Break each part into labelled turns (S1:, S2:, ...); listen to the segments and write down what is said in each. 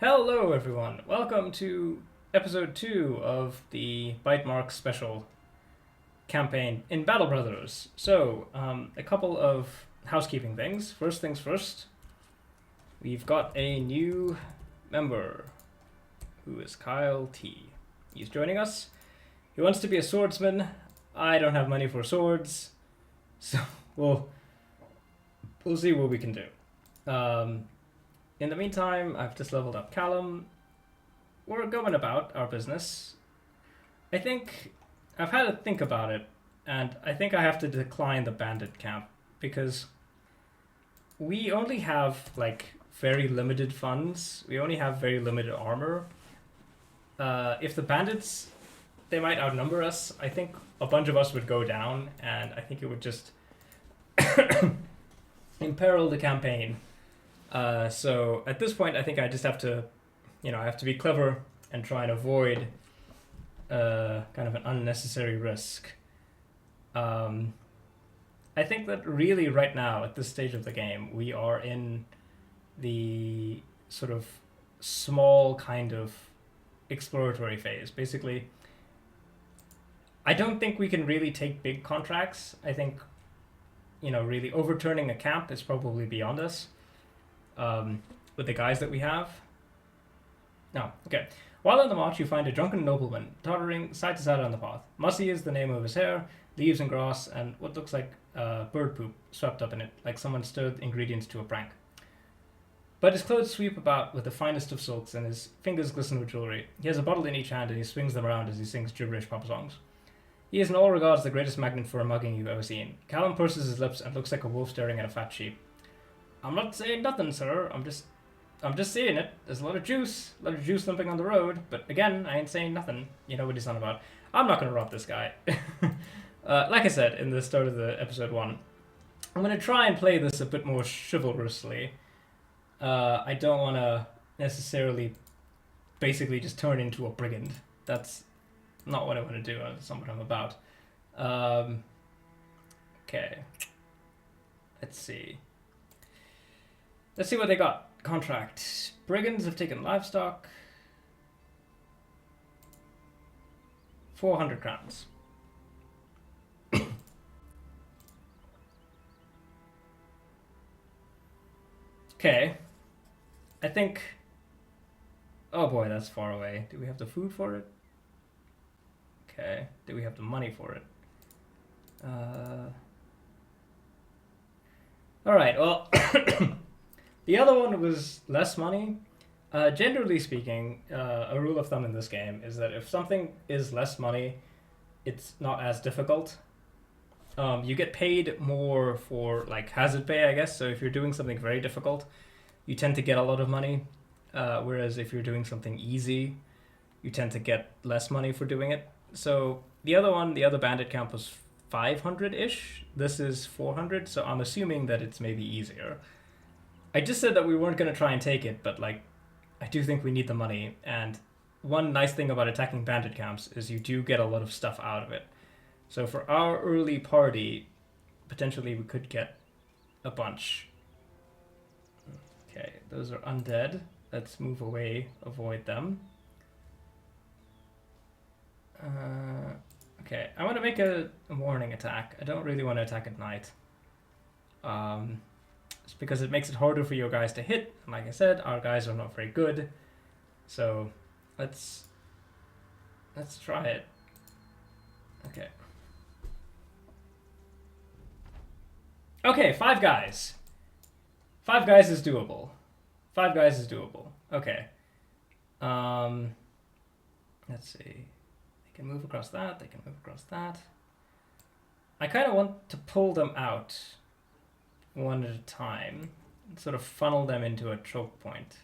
S1: Hello, everyone. Welcome to episode 2 of the Bite Mark special campaign in Battle Brothers. A couple of housekeeping things. First things first, we've got a new member who is Kyle T. He's joining us. He wants to be a swordsman. I don't have money for swords, so we'll see what we can do. In the meantime, I've just leveled up Callum. We're going about our business. I think I've had to think about it, and I think I have to decline the bandit camp because we only have very limited funds. We only have very limited armor. If the bandits, they might outnumber us. I think a bunch of us would go down, and I think it would just imperil the campaign. So at this point, I think I just have to, I have to be clever and try and avoid kind of an unnecessary risk. I think that really right now, at this stage of the game, we are in the sort of small kind of exploratory phase. Basically, I don't think we can really take big contracts. I think, really overturning a camp is probably beyond us. With the guys that we have. No, okay. While on the march, you find a drunken nobleman tottering side to side on the path. Mussy is the name of his hair, leaves and grass, and what looks like bird poop swept up in it, like someone stirred ingredients to a prank. But his clothes sweep about with the finest of silks, and his fingers glisten with jewelry. He has a bottle in each hand, and he swings them around as he sings gibberish pop songs. He is in all regards the greatest magnet for a mugging you've ever seen. Callum purses his lips and looks like a wolf staring at a fat sheep. I'm not saying nothing, sir. I'm just saying it. There's a lot of juice limping on the road. But again, I ain't saying nothing. You know what he's on about. I'm not gonna rob this guy. Like I said in the start of the episode 1, I'm gonna try and play this a bit more chivalrously. I don't want to necessarily, basically just turn into a brigand. That's not what I want to do. That's not what I'm about. Okay. Let's see what they got. Contract. Brigands have taken livestock. 400 crowns. Okay. I think... Oh boy, that's far away. Do we have the food for it? Okay. Do we have the money for it? Alright, well... The other one was less money. Generally speaking, a rule of thumb in this game is that if something is less money, it's not as difficult. You get paid more for hazard pay, I guess. So if you're doing something very difficult, you tend to get a lot of money. Whereas if you're doing something easy, you tend to get less money for doing it. So the other bandit camp was 500-ish. This is 400, so I'm assuming that it's maybe easier. I just said that we weren't going to try and take it, but I do think we need the money. And one nice thing about attacking bandit camps is you do get a lot of stuff out of it. So for our early party, potentially we could get a bunch. Okay, those are undead. Let's move away, avoid them. Okay, I want to make a morning attack. I don't really want to attack at night. It's because it makes it harder for your guys to hit. And like I said, our guys are not very good. So let's try it. Okay. Okay, 5 guys. 5 guys is doable. 5 guys is doable. Okay. Let's see. They can move across that. They can move across that. I kind of want to pull them out one at a time, sort of funnel them into a choke point.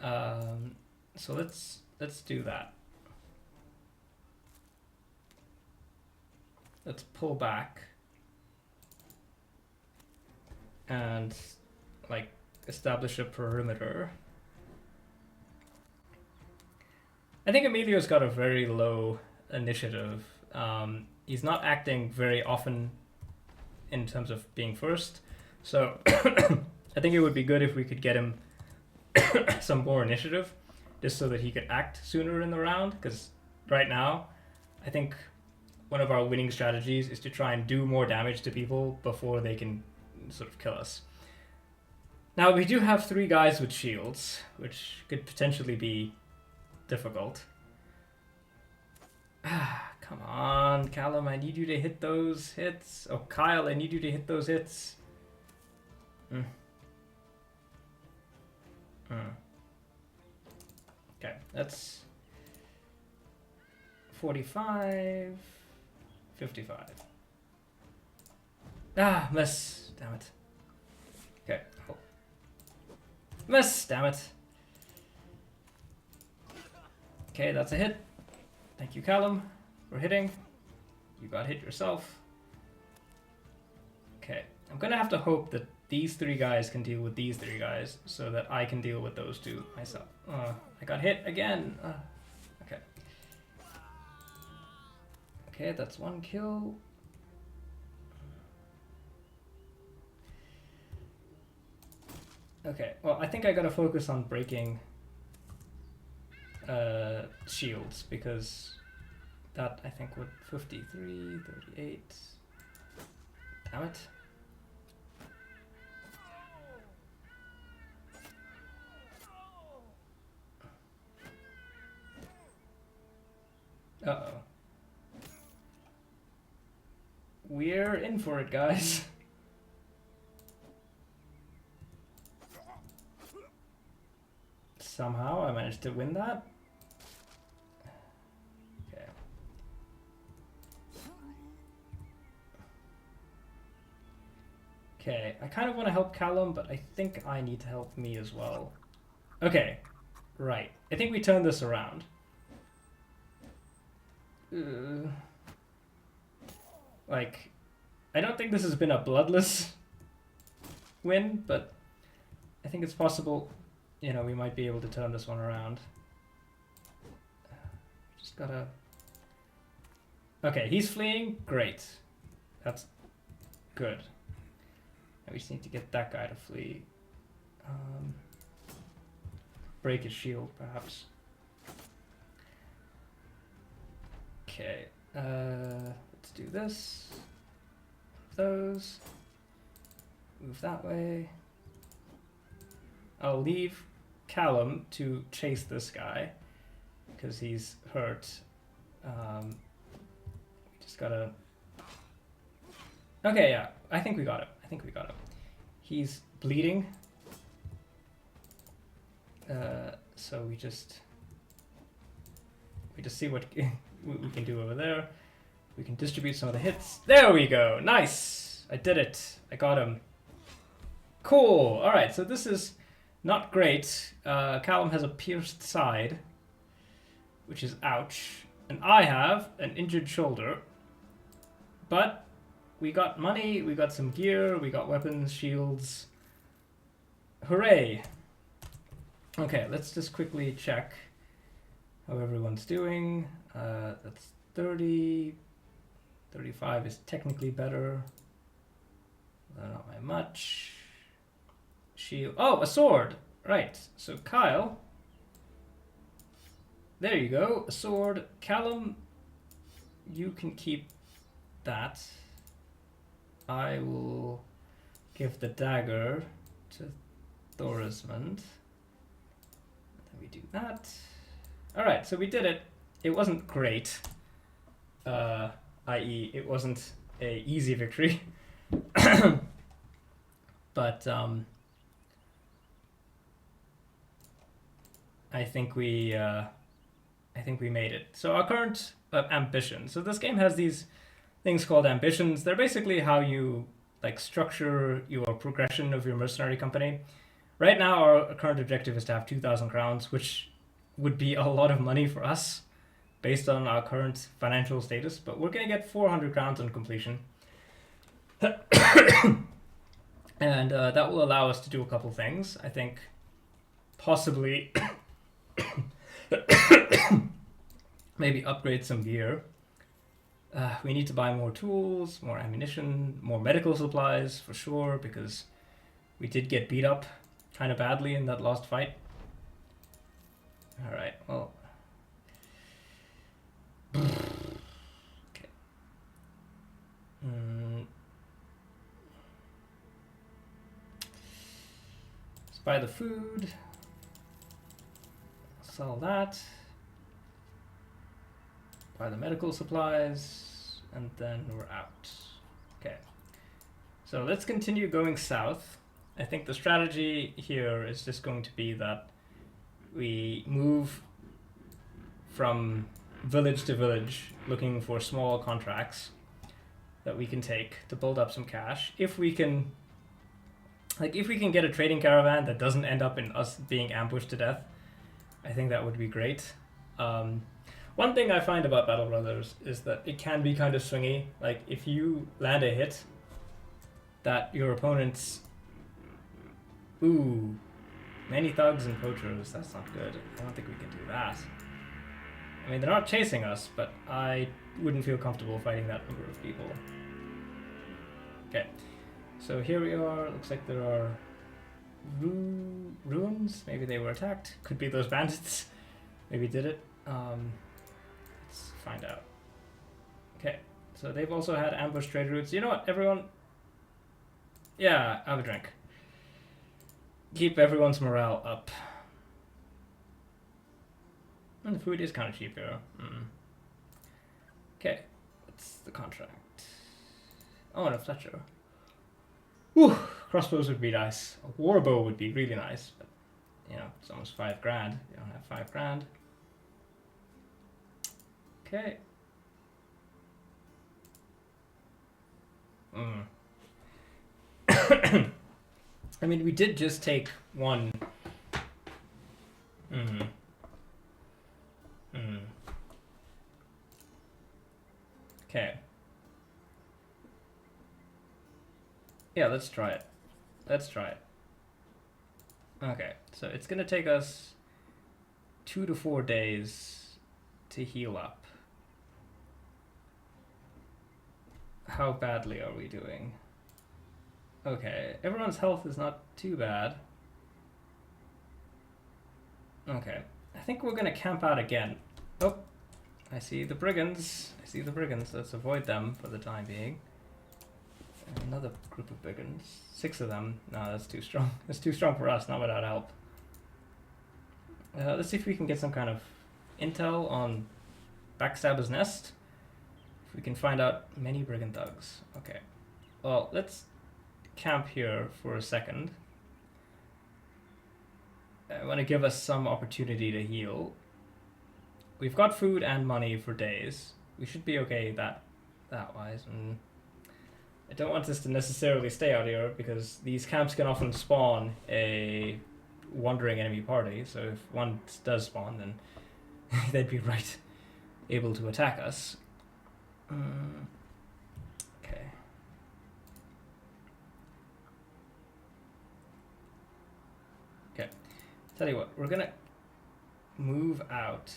S1: So let's do that. Let's pull back and establish a perimeter. I think Emilio's got a very low initiative. He's not acting very often in terms of being first. So I think it would be good if we could get him some more initiative, just so that he could act sooner in the round. Because right now, I think one of our winning strategies is to try and do more damage to people before they can sort of kill us. Now, we do have 3 guys with shields, which could potentially be difficult. Come on, Callum, I need you to hit those hits. Oh, Kyle, I need you to hit those hits. Okay, that's 45, 55. Ah, miss. Damn it. Okay. Oh. Miss. Damn it. Okay, that's a hit. Thank you, Callum, for hitting. You got hit yourself. Okay, I'm gonna have to hope that these 3 guys can deal with these 3 guys so that I can deal with those 2 myself. I got hit again. Okay. Okay, that's 1 kill. Okay, well, I think I gotta focus on breaking shields, because that, I think, would 53, 38. Damn it. Uh-oh. We're in for it, guys. Somehow I managed to win that. Okay. Okay, I kind of want to help Callum, but I think I need to help me as well. Okay, right. I think we turned this around. Like, I don't think this has been a bloodless win, but I think it's possible, you know, we might be able to turn this one around. Just gotta... Okay, he's fleeing. Great. That's good. Now we just need to get that guy to flee. Break his shield, perhaps. Okay, let's do this. Those. Move that way. I'll leave Callum to chase this guy because he's hurt. We just gotta... Okay, yeah, I think we got him. I think we got him. He's bleeding. So we just see what we can do over there. We can distribute some of the hits. There we go. Nice. I did it. I got him. Cool. All right. So this is not great. Callum has a pierced side, which is ouch. And I have an injured shoulder. But we got money. We got some gear. We got weapons, shields. Hooray. Okay, let's just quickly check how everyone's doing. That's 30. 35 is technically better. Not by much. Shield. Oh, a sword! Right, so Kyle. There you go, a sword. Callum, you can keep that. I will give the dagger to Thorismond. We do that. Alright, so we did it. It wasn't great. I.e. it wasn't a easy victory. But I think we made it. So our current ambition. So this game has these things called ambitions. They're basically how you like structure your progression of your mercenary company. Right now, our current objective is to have 2,000 crowns, which would be a lot of money for us based on our current financial status, but we're going to get 400 crowns on completion. And that will allow us to do a couple things. I think possibly maybe upgrade some gear. We need to buy more tools, more ammunition, more medical supplies for sure, because we did get beat up kind of badly in that last fight. All right. Well. Okay. Let's buy the food. Sell that. Buy the medical supplies, and then we're out. Okay. So let's continue going south. I think the strategy here is just going to be that we move from village to village looking for small contracts that we can take to build up some cash. If we can get a trading caravan that doesn't end up in us being ambushed to death, I think that would be great. One thing I find about Battle Brothers is that it can be kind of swingy. Like, if you land a hit that your opponent's... Ooh, many thugs and poachers, that's not good. I don't think we can do that. I mean, they're not chasing us, but I wouldn't feel comfortable fighting that number of people. Okay, so here we are. Looks like there are ruins. Maybe they were attacked. Could be those bandits. Maybe did it. Let's find out. Okay, so they've also had ambush trade routes. You know what, everyone? Yeah, have a drink. Keep everyone's morale up. And the food is kind of cheap here. Okay, what's the contract? Oh, and a Fletcher. Whew, crossbows would be nice. A warbow would be really nice, but you know, it's almost $5,000. You don't have $5,000. Okay. I mean, we did just take one. Okay. Yeah, let's try it. Okay, so it's gonna take us 2 to 4 days to heal up. How badly are we doing? Okay, everyone's health is not too bad. Okay, I think we're gonna camp out again. Oh, I see the brigands. Let's avoid them for the time being. Another group of brigands. 6 of them. No, that's too strong. That's too strong for us, not without help. Let's see if we can get some kind of intel on Backstabber's Nest. If we can find out many brigand thugs. Okay. Well, let's camp here for a second. I want to give us some opportunity to heal. We've got food and money for days. We should be okay that wise. I don't want us to necessarily stay out here because these camps can often spawn a wandering enemy party. So if one does spawn, then they'd be right able to attack us. Okay. Okay. Tell you what, we're gonna move out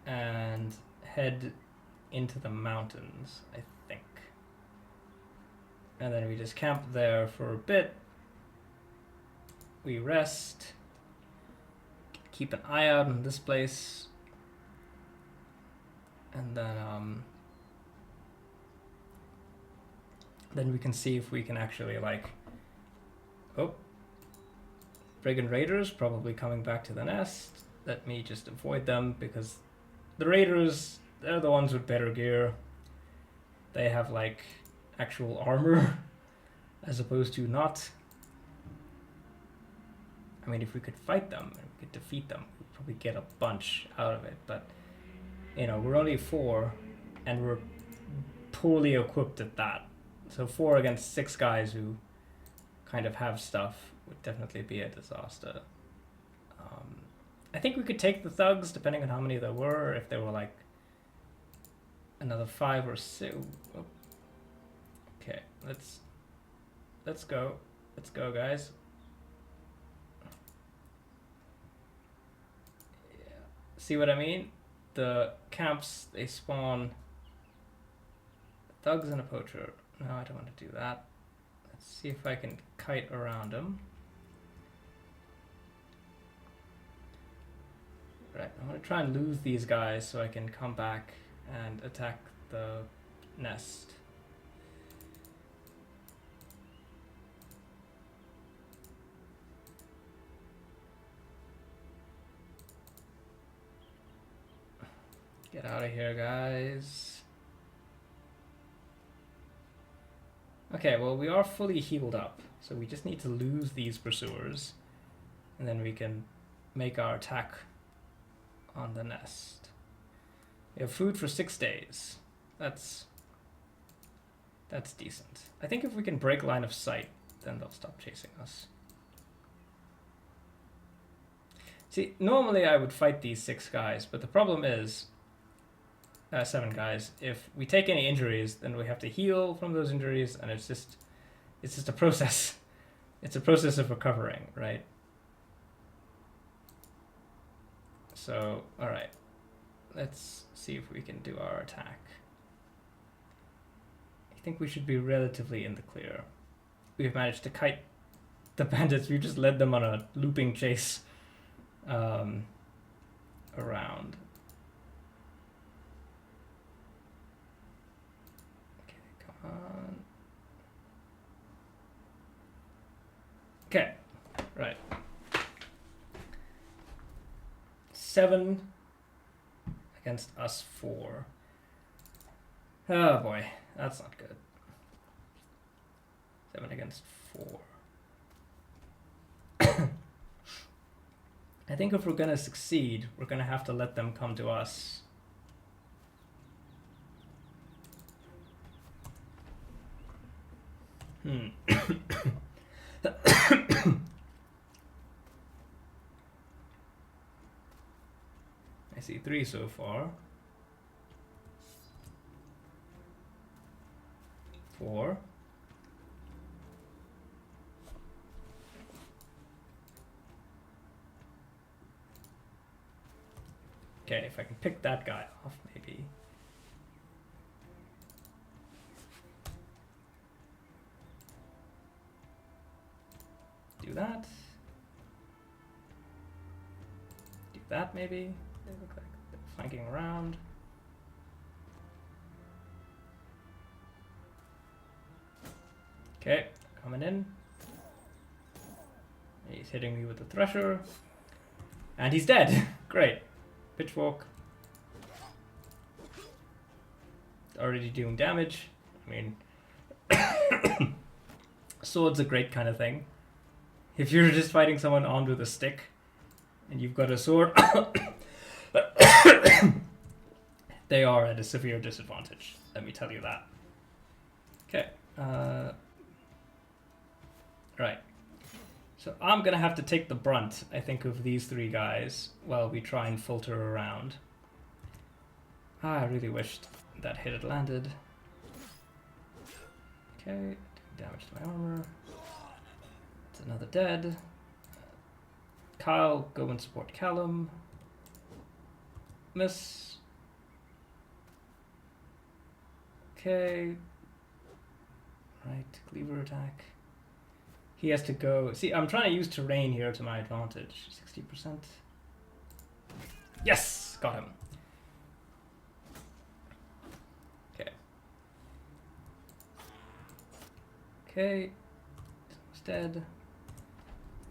S1: and head into the mountains, I think. And then we just camp there for a bit. We rest. Keep an eye out on this place. And then we can see if we can actually brigand raiders probably coming back to the nest. Let me just avoid them because the raiders, they're the ones with better gear. They have actual armor as opposed to not. I mean, if we could fight them and we could defeat them, we'd probably get a bunch out of it, but you know, we're only 4 and we're poorly equipped at that. So 4 against 6 guys who kind of have stuff would definitely be a disaster. I think we could take the thugs depending on how many there were. If there were another 5 or 6. Oh. Okay, let's go. Let's go, guys. Yeah. See what I mean? The camps, they spawn thugs and a poacher. No, I don't want to do that. Let's see if I can kite around them. Right, I'm gonna try and lose these guys so I can come back and attack the nest. Get out of here, guys. Okay, well, we are fully healed up, so we just need to lose these pursuers, and then we can make our attack on the nest. We have food for 6 days. That's decent. I think if we can break line of sight, then they'll stop chasing us. See, normally I would fight these 6 guys, but the problem is 7 guys. If we take any injuries, then we have to heal from those injuries, and it's just a process. It's a process of recovering, right? So, all right, let's see if we can do our attack. I think we should be relatively in the clear. We've managed to kite the bandits. We just led them on a looping chase around. Okay, right. 7 against us 4. Oh boy, that's not good. 7 against 4. I think if we're gonna succeed, we're gonna have to let them come to us. I see 3 so far. 4. Okay, if I can pick that guy off, maybe. Do that. Do that, maybe. They look like they're flanking around. Okay, coming in. He's hitting me with the thresher. And he's dead. Great. Pitchfork. Already doing damage. I mean, sword's a great kind of thing. If you're just fighting someone armed with a stick and you've got a sword, they are at a severe disadvantage. Let me tell you that. Okay. Right. So I'm gonna have to take the brunt, I think, of these 3 guys while we try and filter around. I really wished that hit had landed. Okay, doing damage to my armor. It's another dead. Kyle, go and support Callum. Miss. Okay. Right, cleaver attack. He has to go. See, I'm trying to use terrain here to my advantage. 60%. Yes! Got him. Okay. Okay. He's dead.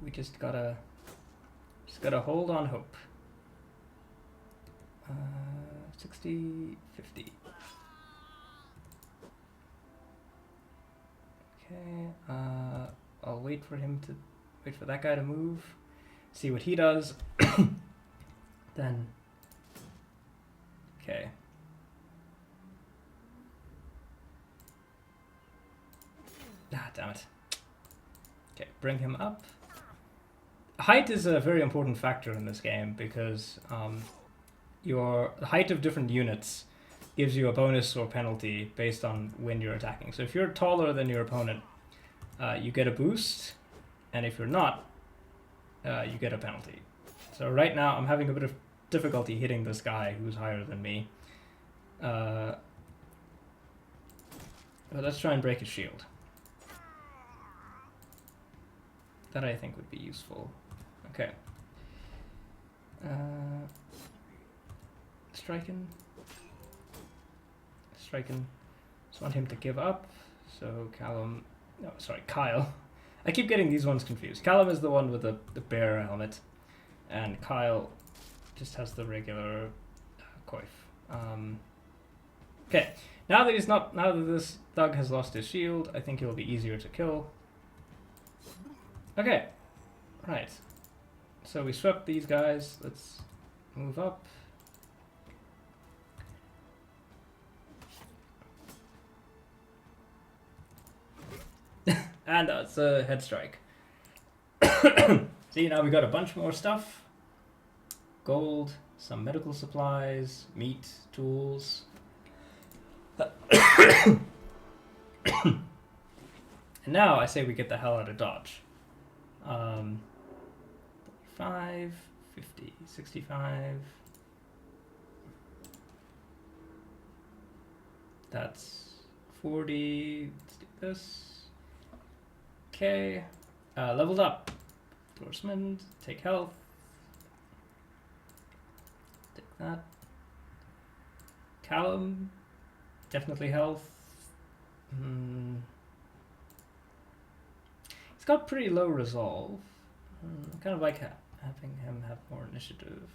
S1: We just gotta hold on hope. 60, 50. Okay. I'll wait for that guy to move, see what he does. Then, okay. Ah, damn it. Okay, bring him up. Height is a very important factor in this game because your height of different units gives you a bonus or penalty based on when you're attacking. So if you're taller than your opponent, you get a boost, and if you're not, you get a penalty. So right now I'm having a bit of difficulty hitting this guy who's higher than me. But let's try and break his shield. That I think would be useful. Okay. striking. Striking. Just want him to give up. So Callum, no, sorry, Kyle. I keep getting these ones confused. Callum is the one with the bear helmet, and Kyle just has the regular coif. Okay, now that this thug has lost his shield, I think he'll be easier to kill. Okay, right. So we swept these guys. Let's move up. And it's a head strike. See, now we got a bunch more stuff. Gold, some medical supplies, meat, tools. And now I say we get the hell out of Dodge. 5, 50, 65. That's 40. Let's do this. Okay. Leveled up. Endorsement. Take health. Take that. Callum. Definitely health. He's got pretty low resolve. Kind of like having him have more initiative.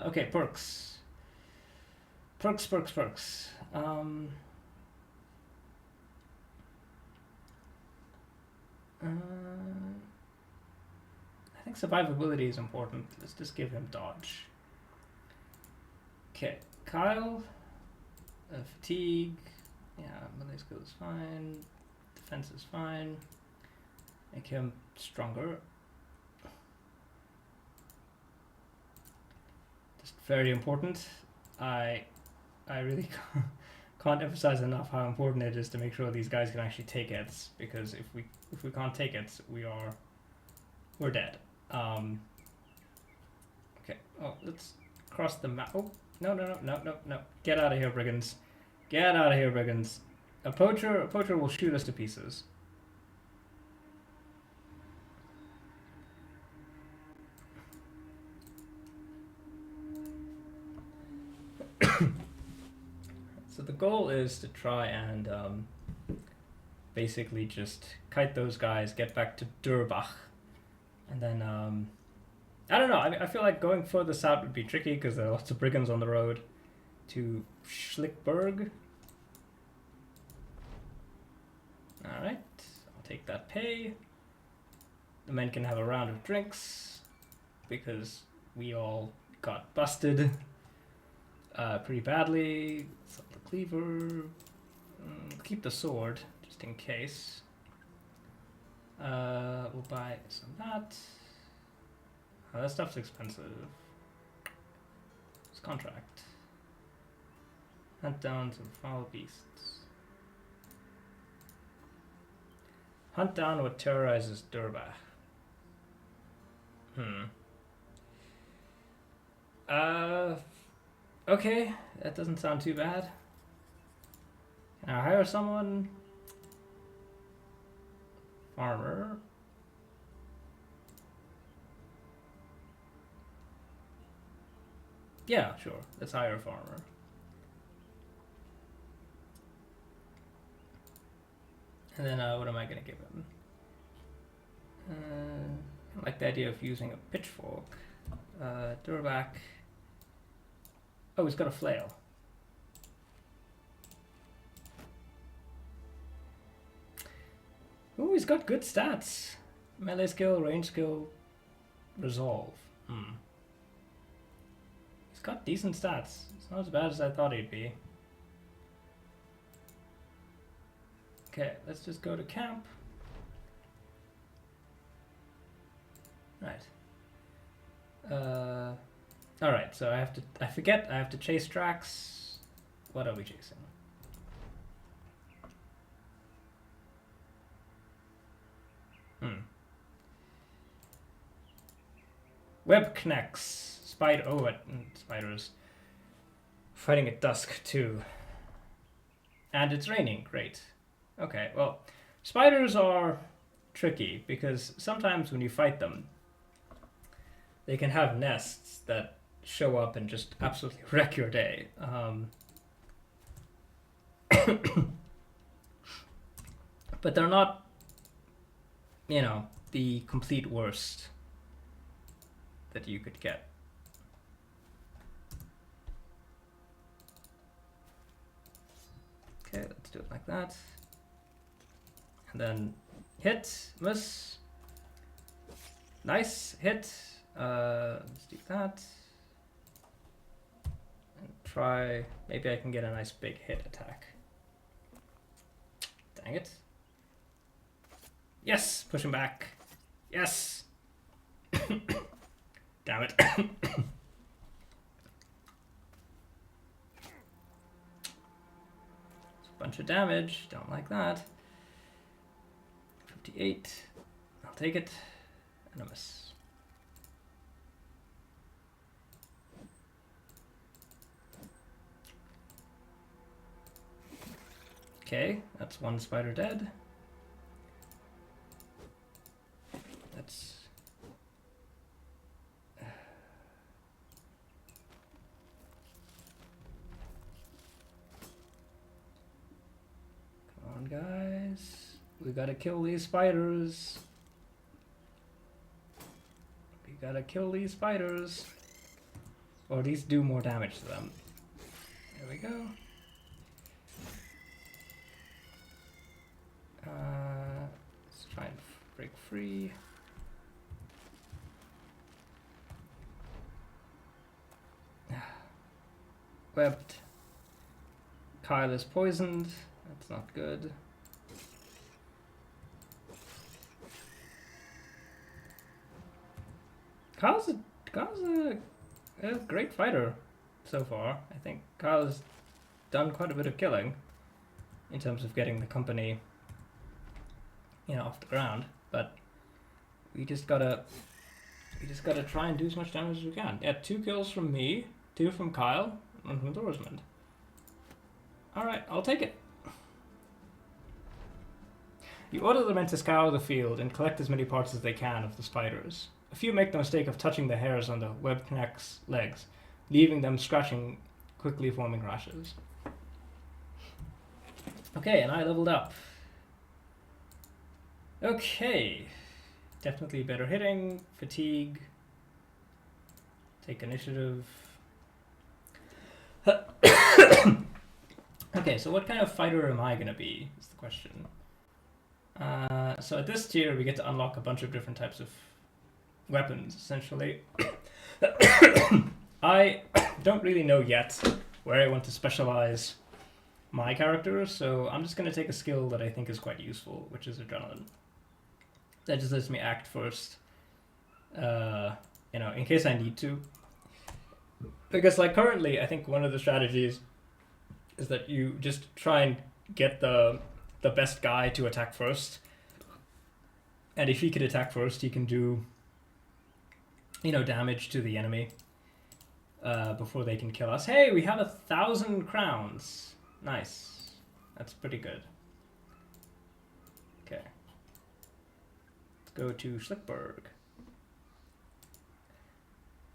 S1: Okay, perks. Perks. I think survivability is important. Let's just give him dodge. Okay, Kyle. Fatigue. Yeah, melee skill is fine. Defense is fine. Make him stronger. Just very important. I really can't emphasize enough how important it is to make sure these guys can actually take hits, because if we can't take it, we're dead. Okay. Oh, let's cross the map. Oh, no. Get out of here, brigands. Get out of here, brigands. A poacher will shoot us to pieces. So the goal is to try and basically just kite those guys, get back to Durbach, and then I don't know. I feel like going further south would be tricky because there are lots of brigands on the road to Schlickberg. All right, I'll take that pay. The men can have a round of drinks because we all got busted pretty badly. Sell the cleaver. Keep the sword just in case. We'll buy some of that. Oh, that stuff's expensive. It's contract. Hunt down some foul beasts. Hunt down what terrorizes Durbach. Okay, that doesn't sound too bad. Can I hire someone? Farmer. Yeah, sure. Let's hire a farmer. And then what am I going to give him? I like the idea of using a pitchfork. Durbach. Oh, he's got a flail. Ooh, he's got good stats. Melee skill, range skill, resolve. He's got decent stats. It's not as bad as I thought he'd be. Okay, let's just go to camp. Right. Alright, so I have to chase Drax. What are we chasing? Webknacks. Spiders. Fighting at dusk too. And it's raining, great. Okay, well, spiders are tricky because sometimes when you fight them, they can have nests that show up and just absolutely wreck your day. But they're not, you know, the complete worst that you could get. Okay, let's do it like that. And then hit, miss. Nice, hit. Let's do that. And try, maybe I can get a nice big hit attack. Dang it. Yes, push him back. Yes. Damn it. Bunch of damage, don't like that. 58, I'll take it, and a miss. Okay, that's one spider dead. That's... Come on, guys. We gotta kill these spiders. We gotta kill these spiders. Or at least do more damage to them. There we go. Let's try and break free. Webbed. Kyle is poisoned. That's not good. Kyle's a great fighter so far. I think Kyle's done quite a bit of killing in terms of getting the company, you know, off the ground. But we just gotta try and do as much damage as we can. Yeah, 2 kills from me, 2 from Kyle, 1 from Thorsmond. Alright, I'll take it. You order the men to scour the field and collect as many parts as they can of the spiders. A few make the mistake of touching the hairs on the webknack's legs, leaving them scratching, quickly forming rashes. Okay, and I leveled up. Okay. Definitely better hitting, fatigue, take initiative. Okay, so what kind of fighter am I gonna be, is the question. So at this tier, we get to unlock a bunch of different types of weapons, essentially. I don't really know yet where I want to specialize my character, so I'm just going to take a skill that I think is quite useful, which is Adrenaline. That just lets me act first, you know, in case I need to. Because, like, currently, I think one of the strategies is that you just try and get the best guy to attack first. And if he could attack first, he can do, you know, damage to the enemy before they can kill us. Hey, we have 1,000 crowns. Nice. That's pretty good. Okay. Let's go to Schlickberg.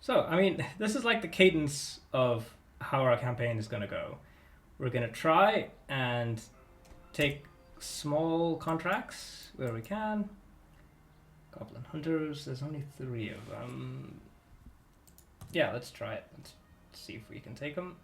S1: So, I mean, this is like the cadence of how our campaign is going to go. We're going to try and take small contracts where we can. Goblin Hunters, there's only 3 of them. Yeah, let's try it. Let's see if we can take them.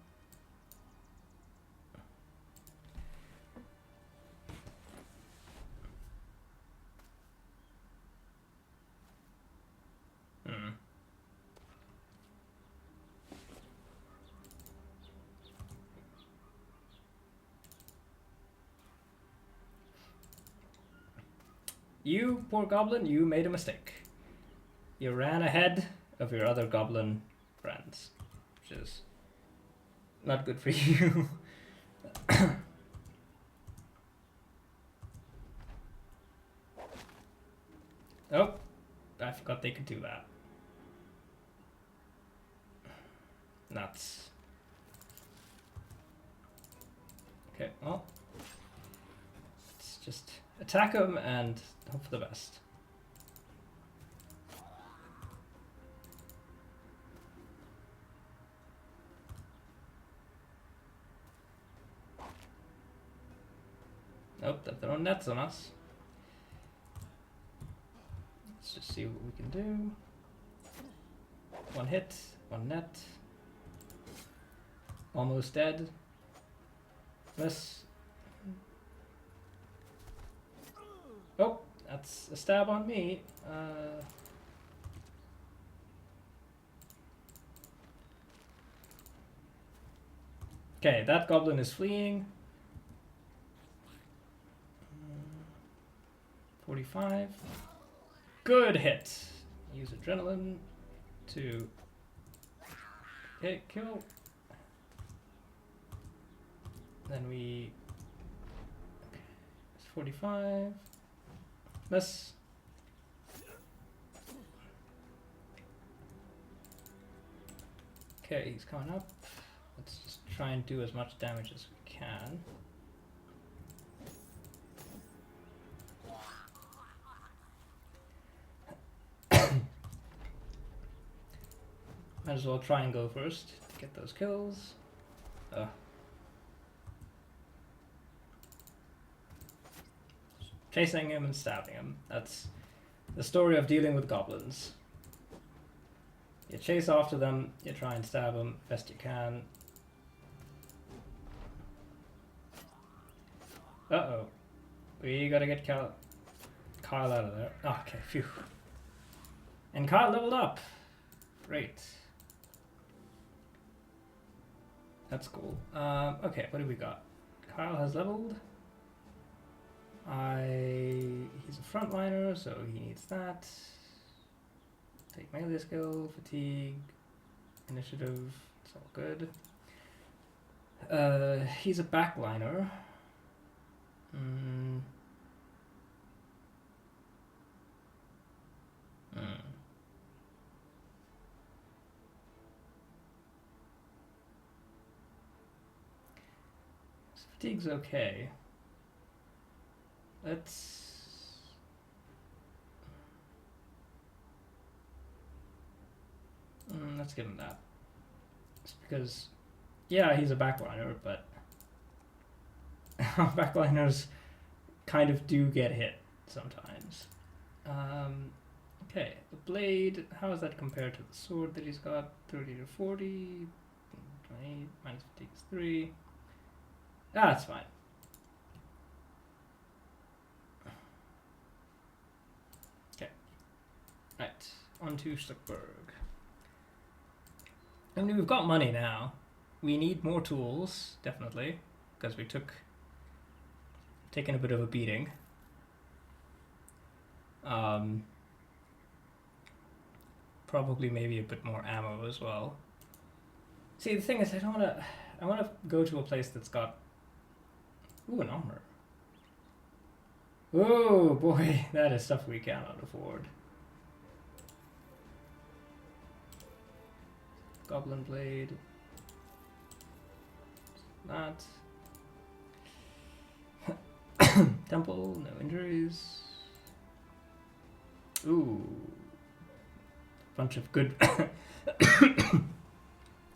S1: You, poor goblin, you made a mistake. You ran ahead of your other goblin friends, which is not good for you. Oh, I forgot they could do that. Nuts. Okay, well, let's just attack them and hope for the best. Nope, they're throwing nets on us. Let's just see what we can do. One hit, one net. Almost dead. Miss. Oh, that's a stab on me. Okay, that goblin is fleeing. 45. Good hit. Use adrenaline to kill. Then we. It's 45. Miss. Okay, he's coming up. Let's just try and do as much damage as we can. Might as well try and go first to get those kills. Chasing him and stabbing him. That's the story of dealing with goblins. You chase after them, you try and stab them best you can. Uh-oh. We gotta get Kyle out of there. Oh, okay, phew. And Kyle leveled up. Great. That's cool. Okay, what do we got? Kyle has leveled. He's a frontliner, so he needs that. Take melee skill, fatigue, initiative, it's all good. He's a backliner. Fatigue's okay. Let's give him that. It's because, yeah, he's a backliner, but backliners kind of do get hit sometimes. Okay, the blade, how is that compared to the sword that he's got? 30 to 40, 28, minus fatigue is 3. That's fine. Okay. Right, on to Stuckberg. I mean, we've got money now. We need more tools, definitely, because we taken a bit of a beating. Probably maybe a bit more ammo as well. See, the thing is, I want to go to a place that's got, ooh, an armor. Oh boy, that is stuff we cannot afford. Goblin blade. That. Temple, no injuries. Ooh. Bunch of good a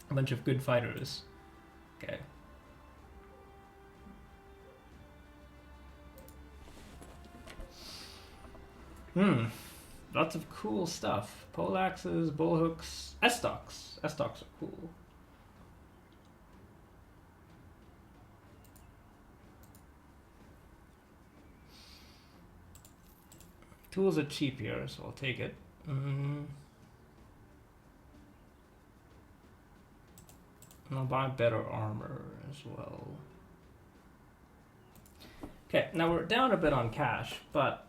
S1: bunch of good fighters. Okay. Lots of cool stuff. Pole axes, bull hooks, S-stocks. S-stocks are cool. Tools are cheap here, so I'll take it. And I'll buy better armor as well. Okay, now we're down a bit on cash, but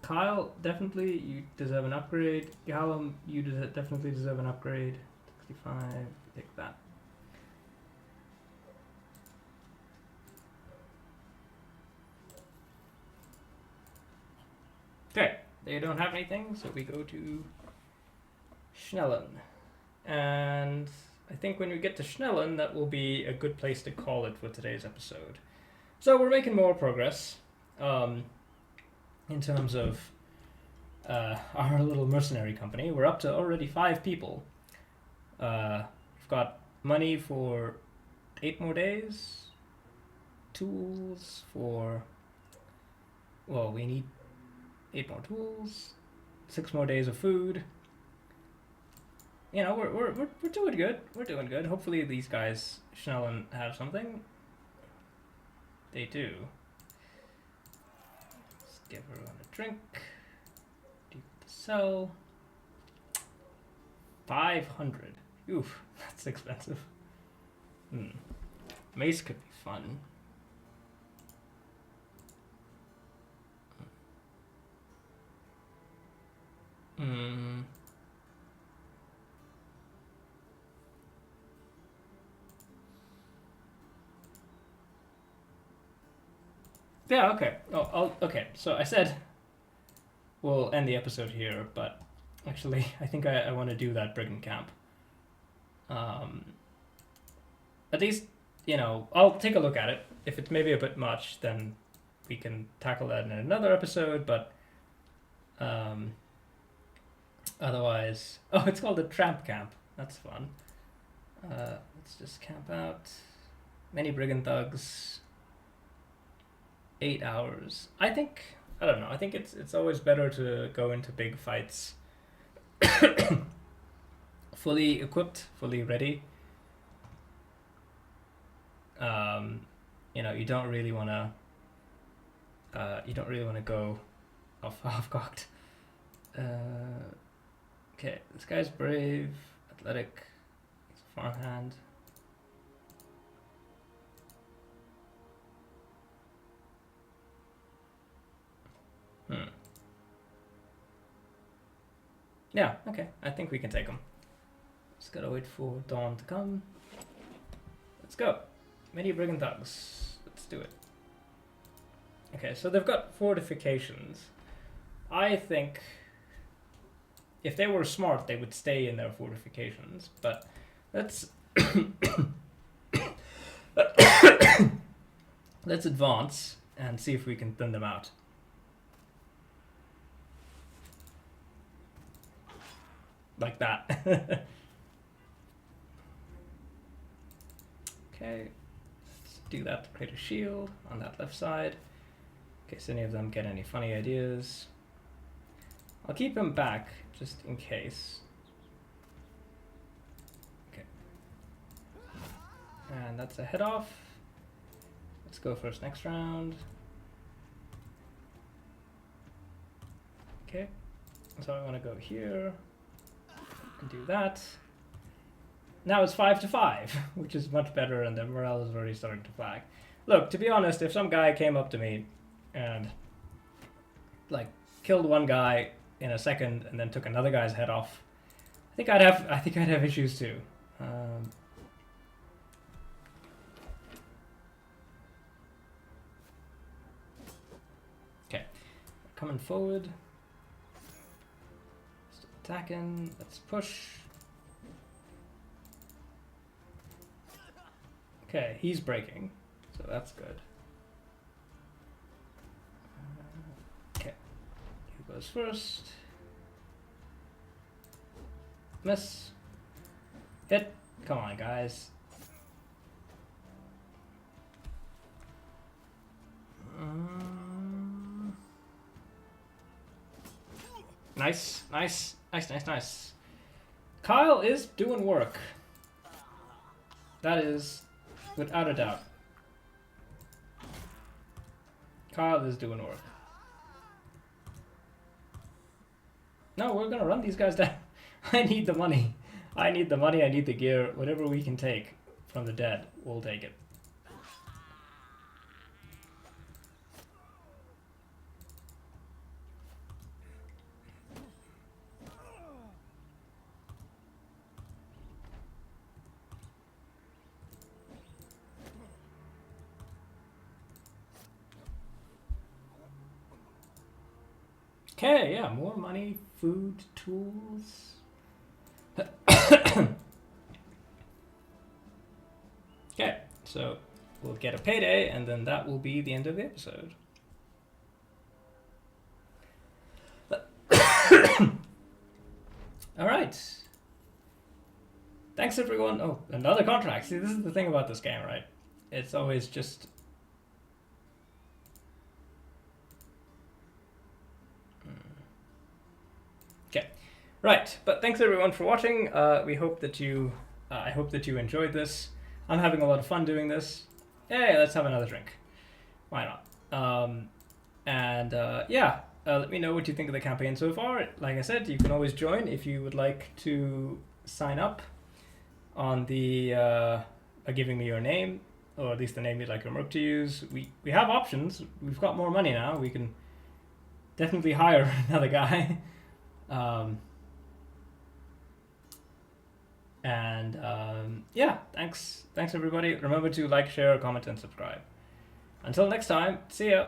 S1: Kyle, definitely you deserve an upgrade. Callum, you definitely deserve an upgrade. 65, take that. Okay, they don't have anything, so we go to Schnellen. And I think when we get to Schnellen, that will be a good place to call it for today's episode. So we're making more progress in terms of our little mercenary company. We're up to already 5 people. We've got money for 8 more days, tools for... Well, we need 8 more tools, 6 more days of food. You know, we're doing good. We're doing good. Hopefully these guys, Schnell and have something. They do. Let's give everyone a drink. Do the sell. 500. Oof, that's expensive. Mace could be fun. Yeah, okay. Okay. So I said we'll end the episode here, but actually I think I want to do that brigand camp. At least, you know, I'll take a look at it. If it's maybe a bit much, then we can tackle that in another episode, but otherwise... Oh, it's called the tramp camp. That's fun. Let's just camp out. Many brigand thugs. 8 hours. I don't know. I think it's always better to go into big fights fully equipped, fully ready. You know, you don't really want to go half cocked. Okay, this guy's brave, athletic, he's a farmhand. Yeah, okay. I think we can take them. Just gotta wait for dawn to come. Let's go. Many brigand thugs. Let's do it. Okay, so they've got fortifications. I think if they were smart, they would stay in their fortifications. But let's let's advance and see if we can thin them out. Like that. Okay, let's do that to create a shield on that left side, in case any of them get any funny ideas. I'll keep him back just in case. Okay. And that's a head off. Let's go first next round. Okay, so I want to go here. And do that. Now it's 5-5, which is much better, and the morale is already starting to flag. Look, to be honest, if some guy came up to me and like killed one guy in a second and then took another guy's head off, I think I'd have issues too. Okay, coming forward. Attacking, let's push. Okay, he's breaking, so that's good. Okay, he goes first. Miss. Hit. Come on, guys. Nice. Kyle is doing work. That is without a doubt. Kyle is doing work. No, we're gonna run these guys down. I need the money. I need the gear. Whatever we can take from the dead, we'll take it. Okay, yeah, more money, food, tools. Okay, so we'll get a payday, and then that will be the end of the episode. All right. Thanks, everyone. Oh, another contract. See, this is the thing about this game, right? It's always just Right, but thanks everyone for watching. We hope that you, I hope that you enjoyed this. I'm having a lot of fun doing this. Hey, let's have another drink. Why not? Yeah, let me know what you think of the campaign so far. Like I said, you can always join if you would like to sign up on the by giving me your name, or at least the name you'd like your merc to use. We have options. We've got more money now. We can definitely hire another guy. Yeah, thanks everybody. Remember to like, share, comment, and subscribe. Until next time, see ya.